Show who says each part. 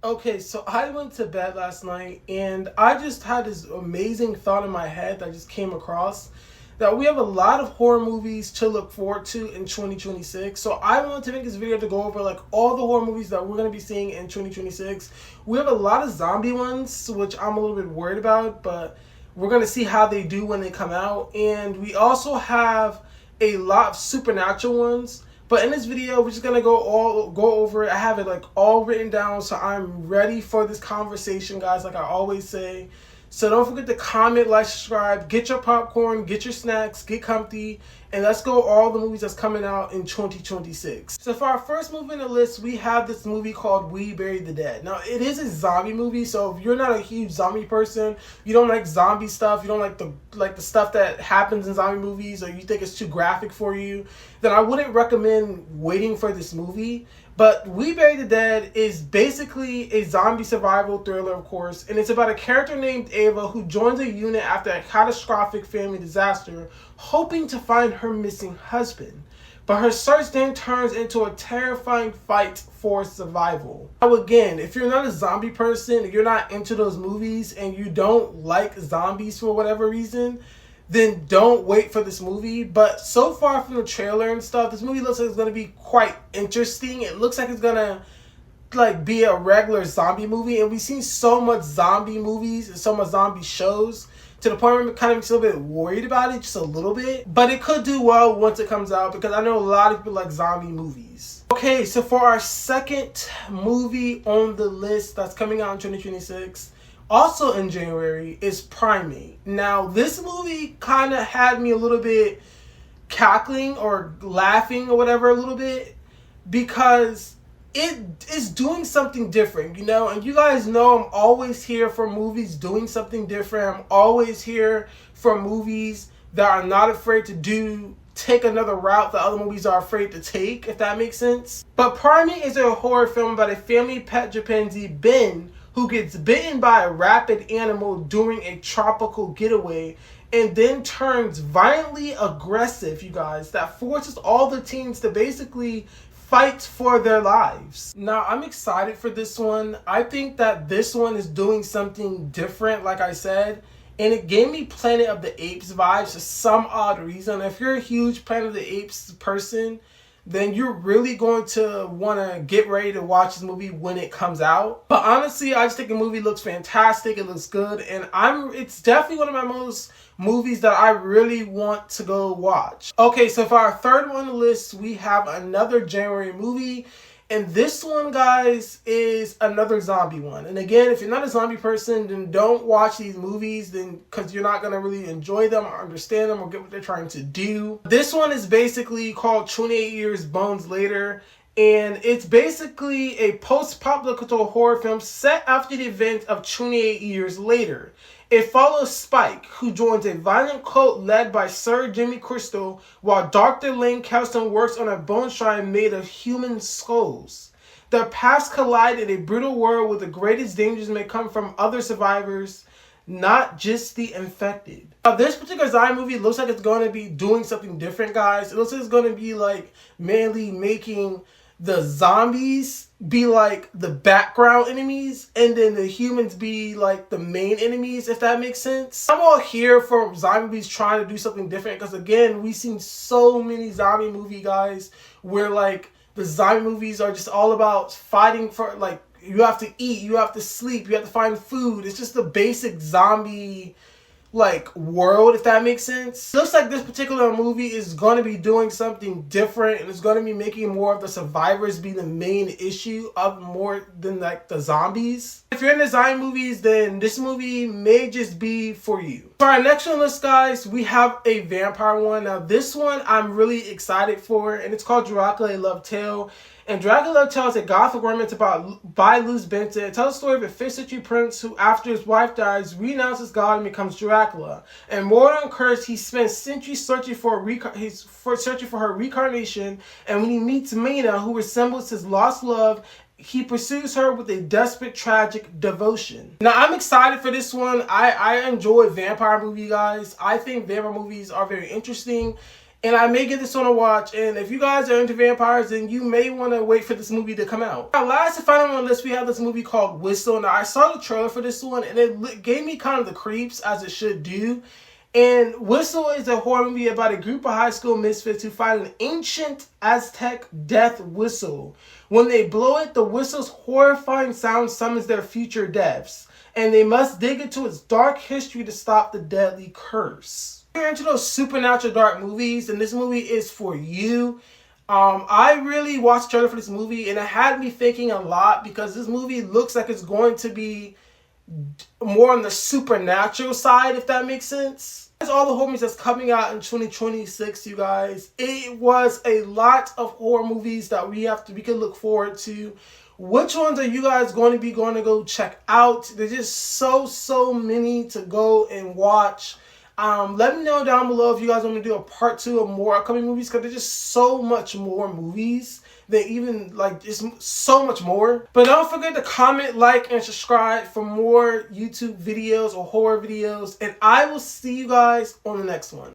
Speaker 1: Okay, so I went to bed last night and I just had this amazing thought in my head that just came across that we have a lot of horror movies to look forward to in 2026. So I wanted to make this video to go over like all the horror movies that we're going to be seeing in 2026. We have a lot of zombie ones, which I'm a little bit worried about, but we're going to see how they do when they come out. And we also have a lot of supernatural ones. But in this video, we're just gonna go over it. I have it like all written down, so I'm ready for this conversation, guys. Like I always say. So don't forget to comment, like, subscribe, get your popcorn, get your snacks, get comfy, and let's go all the movies that's coming out in 2026. So for our first movie on the list, we have this movie called We Bury the Dead. Now it is a zombie movie, so if you're not a huge zombie person, you don't like zombie stuff, you don't like the stuff that happens in zombie movies, or you think it's too graphic for you, then I wouldn't recommend waiting for this movie. But We Bury the Dead is basically a zombie survival thriller, of course, and it's about a character named Ava who joins a unit after a catastrophic family disaster, hoping to find her missing husband. But her search then turns into a terrifying fight for survival. Now again, if you're not a zombie person, if you're not into those movies, and you don't like zombies for whatever reason, then don't wait for this movie. But so far from the trailer and stuff, this movie looks like it's going to be quite interesting. It looks like it's going to like be a regular zombie movie, and we've seen so much zombie movies and so much zombie shows to the point where it kind of makes you a little bit worried about it, just a little bit. But it could do well once it comes out, because I know a lot of people like zombie movies. Okay, so for our second movie on the list that's coming out in 2026, also in January, is Primate. Now, this movie kind of had me a little bit cackling or laughing or whatever a little bit, because it is doing something different, you know? And you guys know I'm always here for movies doing something different. I'm always here for movies that are not afraid to take another route that other movies are afraid to take, if that makes sense. But Primate is a horror film about a family pet chimpanzee, Ben, who gets bitten by a rabid animal during a tropical getaway and then turns violently aggressive, you guys, that forces all the teens to basically fight for their lives. Now, I'm excited for this one. I think that this one is doing something different, like I said, and it gave me Planet of the Apes vibes for some odd reason. If you're a huge Planet of the Apes person, then you're really going to want to get ready to watch this movie when it comes out. But honestly, I just think the movie looks fantastic. It looks good. And it's definitely one of my most movies that I really want to go watch. Okay, so for our third one on the list, we have another January movie. And this one, guys, is another zombie one. And again, if you're not a zombie person, then don't watch these movies, then because you're not going to really enjoy them or understand them or get what they're trying to do. This one is basically called 28 Years Bones Later. And it's basically a post-apocalyptic horror film set after the event of 28 years later. It follows Spike, who joins a violent cult led by Sir Jimmy Crystal, while Dr. Lane Kelson works on a bone shrine made of human skulls. Their paths collide in a brutal world where the greatest dangers may come from other survivors, not just the infected. Now, this particular zombie movie looks like it's going to be doing something different, guys. It looks like it's going to be like mainly making the zombies be like the background enemies, and then the humans be like the main enemies, if that makes sense. I'm all here for zombie movies trying to do something different, because again, we've seen so many zombie movie, guys, where like the zombie movies are just all about fighting for, like, you have to eat, you have to sleep, you have to find food. It's just the basic zombie like world, if that makes sense. Looks like this particular movie is going to be doing something different, and it's going to be making more of the survivors be the main issue of more than like the zombies. If you're into zombie movies, then this movie may just be for you. For our next one list, guys, we have a vampire one. Now this one I'm really excited for, and it's called Dracula: A Love Tale. And Dracula tells a gothic romance by Luz Benton. It tells the story of a 5th century prince who, after his wife dies, renounces God and becomes Dracula. And mortal and cursed, he spends centuries searching for her reincarnation. And when he meets Mina, who resembles his lost love, he pursues her with a desperate, tragic devotion. Now, I'm excited for this one. I enjoy vampire movies, guys. I think vampire movies are very interesting. and I may get this on a watch. And if you guys are into vampires, then you may want to wait for this movie to come out. Now, last and final on the list, we have this movie called Whistle. Now, I saw the trailer for this one, and it gave me kind of the creeps, as it should do. And Whistle is a horror movie about a group of high school misfits who find an ancient Aztec death whistle. When they blow it, the whistle's horrifying sound summons their future deaths, and they must dig into its dark history to stop the deadly curse. If you're into those supernatural dark movies, and this movie is for you. I really watched the trailer for this movie, and it had me thinking a lot, because this movie looks like it's going to be more on the supernatural side, if that makes sense. That's all the horror movies that's coming out in 2026, you guys. It was a lot of horror movies that we can look forward to. Which ones are you guys going to go check out? There's just so many to go and watch. Let me know down below if you guys want me to do a part 2 of more upcoming movies, because there's just so much more movies. They even, just so much more. But don't forget to comment, like, and subscribe for more YouTube videos or horror videos. And I will see you guys on the next one.